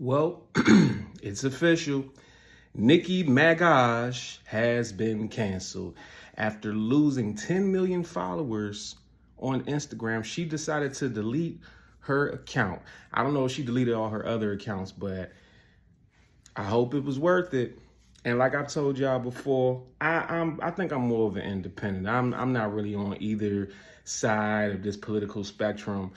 Well, it's official. Nicki Minaj has been canceled. After losing 10 million followers on Instagram, she decided to delete her account. I don't know if she deleted all her other accounts, but I hope it was worth it. And like I've told y'all before, I think I'm more of an independent. I'm not really on either side of this political spectrum.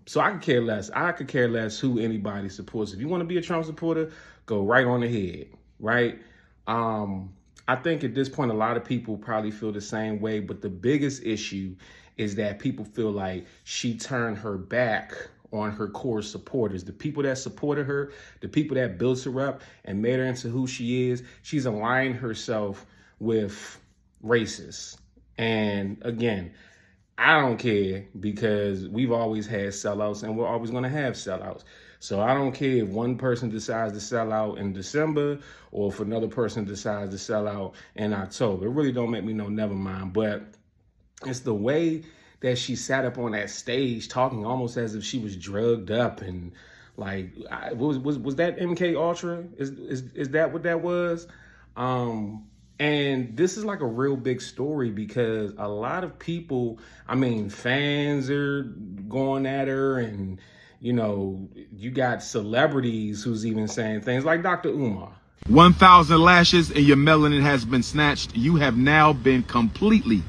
So I could care less. I could care less who anybody supports. If you want to be a Trump supporter, go right on ahead, right? I think at this point, a lot of people probably feel the same way. But the biggest issue is that people feel like she turned her back on her core supporters, the people that supported her, the people that built her up and made her into who she is. She's aligned herself with racists. And again, I don't care because we've always had sellouts and we're always going to have sellouts. So I don't care if one person decides to sell out in December or if another person decides to sell out in October. It really don't make me know, never mind. But it's the way that she sat up on that stage talking almost as if she was drugged up and like, was that MK Ultra? Is that what that was? And this is like a real big story because a lot of people, fans are going at her and, you got celebrities who's even saying things like Dr. Umar. 1,000 lashes and your melanin has been snatched. You have now been completely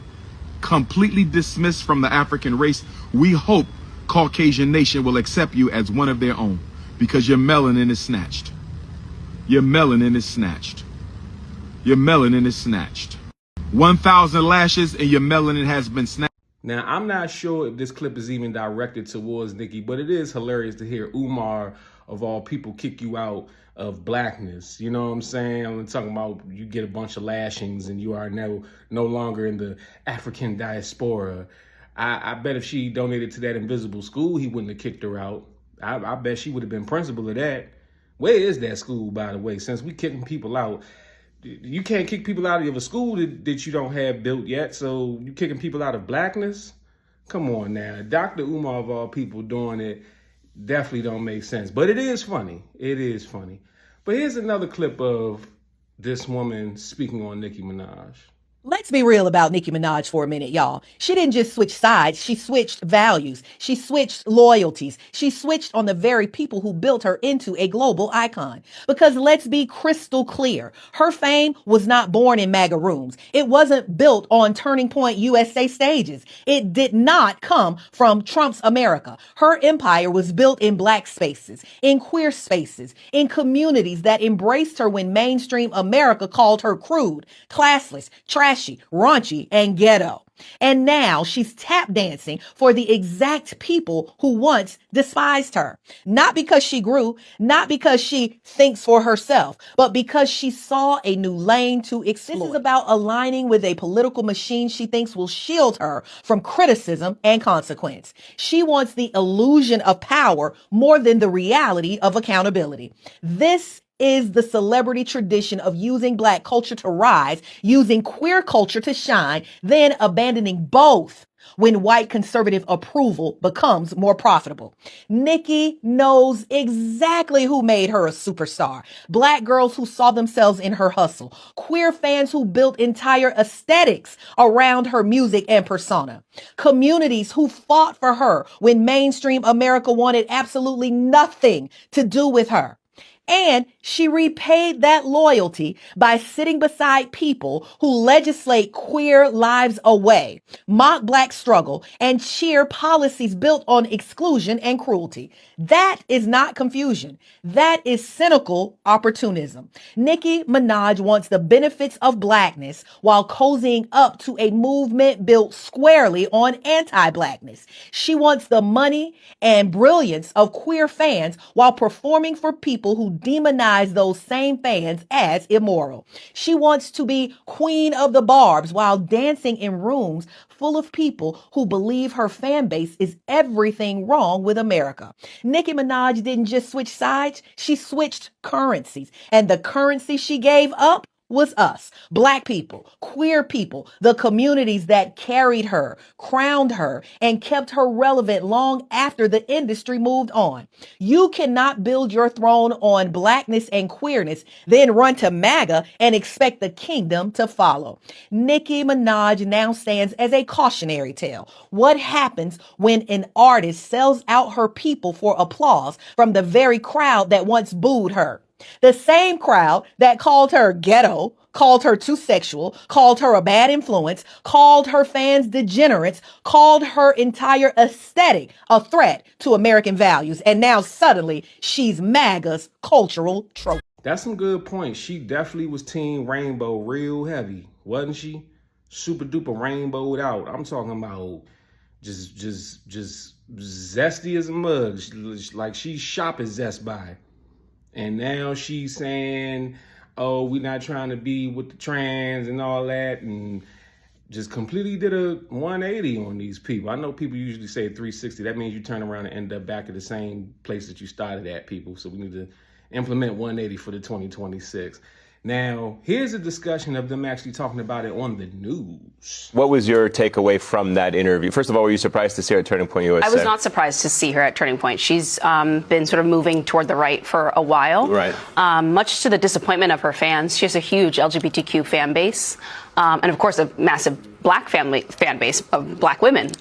dismissed from the African race. We hope Caucasian nation will accept you as one of their own because your melanin is snatched. Your melanin is snatched. Your melanin is snatched. 1,000 lashes and your melanin has been snatched. Now, I'm not sure if this clip is even directed towards Nicki, but it is hilarious to hear Umar, of all people, kick you out of blackness. You know what I'm saying? I'm talking about you get a bunch of lashings and you are no longer in the African diaspora. I bet if she donated to that invisible school, he wouldn't have kicked her out. I bet she would have been principal of that. Where is that school, by the way? Since we kicking people out, you can't kick people out of a school that you don't have built yet. So you kicking people out of blackness? Come on now. Dr. Umar, of all people, doing it definitely don't make sense. But it is funny. It is funny. But here's another clip of this woman speaking on Nicki Minaj. Let's be real about Nicki Minaj for a minute, y'all. She didn't just switch sides. She switched values. She switched loyalties. She switched on the very people who built her into a global icon. Because let's be crystal clear. Her fame was not born in MAGA rooms. It wasn't built on Turning Point USA stages. It did not come from Trump's America. Her empire was built in black spaces, in queer spaces, in communities that embraced her when mainstream America called her crude, classless, trashy, raunchy, and ghetto. And now she's tap dancing for the exact people who once despised her. Not because she grew, not because she thinks for herself, but because she saw a new lane to explore. This is about aligning with a political machine she thinks will shield her from criticism and consequence. She wants the illusion of power more than the reality of accountability. This is the celebrity tradition of using black culture to rise, using queer culture to shine, then abandoning both when white conservative approval becomes more profitable. Nicki knows exactly who made her a superstar. Black girls who saw themselves in her hustle. Queer fans who built entire aesthetics around her music and persona. Communities who fought for her when mainstream America wanted absolutely nothing to do with her. And she repaid that loyalty by sitting beside people who legislate queer lives away, mock black struggle, and cheer policies built on exclusion and cruelty. That is not confusion. That is cynical opportunism. Nicki Minaj wants the benefits of blackness while cozying up to a movement built squarely on anti-blackness. She wants the money and brilliance of queer fans while performing for people who demonize those same fans as immoral. She wants to be queen of the barbs while dancing in rooms full of people who believe her fan base is everything wrong with America. Nicki Minaj didn't just switch sides, she switched currencies. And the currency she gave up was us, Black people, queer people, the communities that carried her, crowned her, and kept her relevant long after the industry moved on. You cannot build your throne on Blackness and queerness, then run to MAGA and expect the kingdom to follow. Nicki Minaj now stands as a cautionary tale. What happens when an artist sells out her people for applause from the very crowd that once booed her? The same crowd that called her ghetto, called her too sexual, called her a bad influence, called her fans degenerates, called her entire aesthetic a threat to American values. And now suddenly she's MAGA's cultural trope. That's some good points. She definitely was Team Rainbow real heavy, wasn't she? Super duper rainbowed out. I'm talking about just zesty as a mug. Like she's shopping zest by. And now she's saying, oh, we're not trying to be with the trans and all that, and just completely did a 180 on these people. I know people usually say 360. That means you turn around and end up back at the same place that you started at, people. So we need to implement 180 for the 2026. Now, here's a discussion of them actually talking about it on the news. What was your takeaway from that interview? First of all, were you surprised to see her at Turning Point USA? I was not surprised to see her at Turning Point. She's been sort of moving toward the right for a while. Right. Much to the disappointment of her fans. She has a huge LGBTQ fan base. And of course, a massive Black fan base of Black women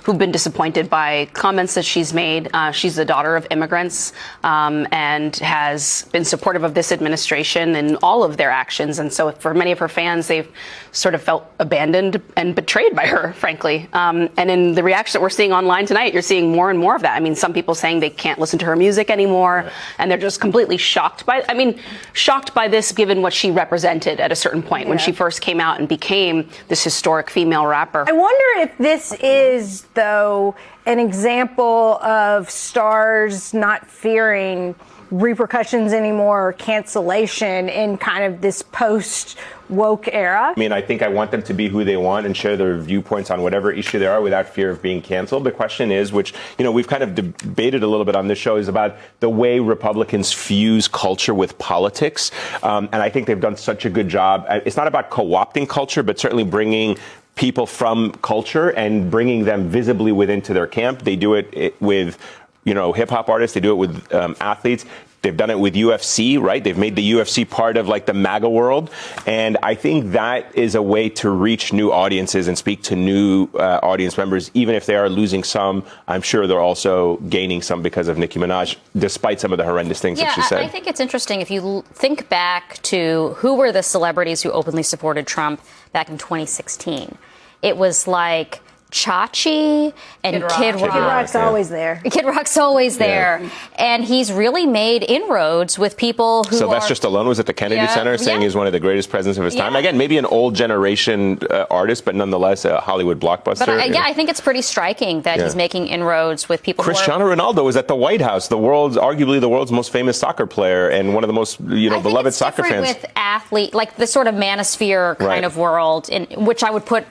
who've been disappointed by comments that she's made. She's the daughter of immigrants and has been supportive of this administration and all of their actions. And so for many of her fans, they've sort of felt abandoned and betrayed by her, frankly. And in the reaction that we're seeing online tonight, you're seeing more and more of that. I mean, some people saying they can't listen to her music anymore, right. And they're just completely shocked by this, given what she represented at a certain point when she first came out and became this historic female rapper. I wonder if this is, though, an example of stars not fearing repercussions anymore or cancellation in kind of this post-woke era. I mean, I think I want them to be who they want and share their viewpoints on whatever issue they are without fear of being canceled. The question is, which, we've kind of debated a little bit on this show, is about the way Republicans fuse culture with politics. And I think they've done such a good job. It's not about co-opting culture, but certainly bringing people from culture and bringing them visibly into their camp. They do it with hip hop artists. They do it with athletes. They've done it with UFC, right? They've made the UFC part of like the MAGA world. And I think that is a way to reach new audiences and speak to new audience members. Even if they are losing some, I'm sure they're also gaining some because of Nicki Minaj, despite some of the horrendous things that she said. I think it's interesting if you think back to who were the celebrities who openly supported Trump back in 2016. It was like Chachi and Kid Rock. Kid Rock's always there. Kid Rock's always there. And he's really made inroads with people who Sylvester Stallone was at the Kennedy Center saying he's one of the greatest presidents of his time. Again, maybe an old generation artist, but nonetheless a Hollywood blockbuster. But I think it's pretty striking that he's making inroads with people. Cristiano Ronaldo was at the White House, arguably the world's most famous soccer player and one of the most beloved soccer fans. With athlete, like the sort of manosphere kind of world, in which I would put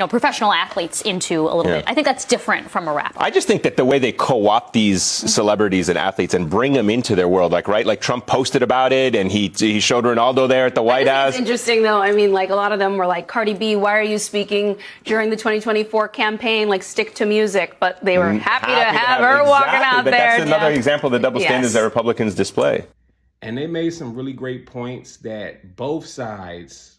professional athletes into a little bit. I think that's different from a rapper. I just think that the way they co-opt these celebrities and athletes and bring them into their world, like Trump posted about it and he showed Ronaldo there at the White House. It's interesting, though. I mean, like a lot of them were like, Cardi B, why are you speaking during the 2024 campaign? Like, stick to music. But they were happy to have her walking out but there. That's another example of the double standards that Republicans display. And they made some really great points that both sides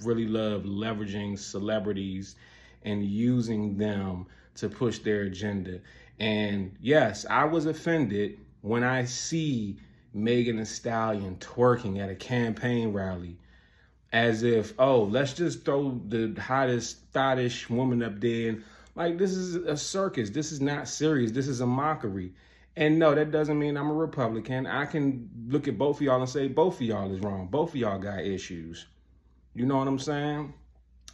really love leveraging celebrities and using them to push their agenda. And yes, I was offended when I see Megan Thee Stallion twerking at a campaign rally as if, let's just throw the hottest, thottish woman up there. And like, this is a circus. This is not serious. This is a mockery. And no, that doesn't mean I'm a Republican. I can look at both of y'all and say both of y'all is wrong. Both of y'all got issues. You know what I'm saying?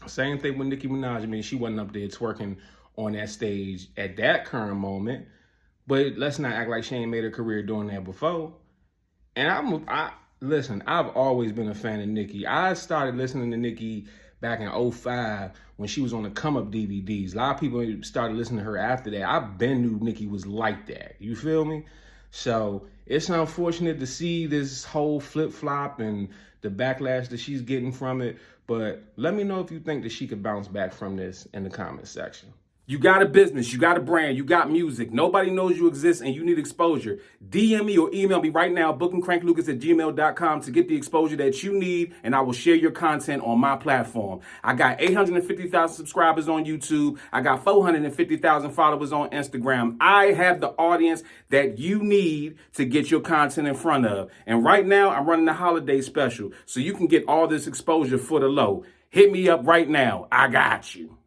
Same thing with Nicki Minaj. I mean, she wasn't up there twerking on that stage at that current moment. But let's not act like she ain't made her career doing that before. And listen, I've always been a fan of Nicki. I started listening to Nicki back in 2005 when she was on the Come Up DVDs. A lot of people started listening to her after that. I been knew Nicki was like that. You feel me? So it's unfortunate to see this whole flip-flop and the backlash that she's getting from it. But let me know if you think that she could bounce back from this in the comments section. You got a business, you got a brand, you got music. Nobody knows you exist and you need exposure. DM me or email me right now, bookingcranklucas@gmail.com to get the exposure that you need, and I will share your content on my platform. I got 850,000 subscribers on YouTube. I got 450,000 followers on Instagram. I have the audience that you need to get your content in front of. And right now, I'm running a holiday special, so you can get all this exposure for the low. Hit me up right now. I got you.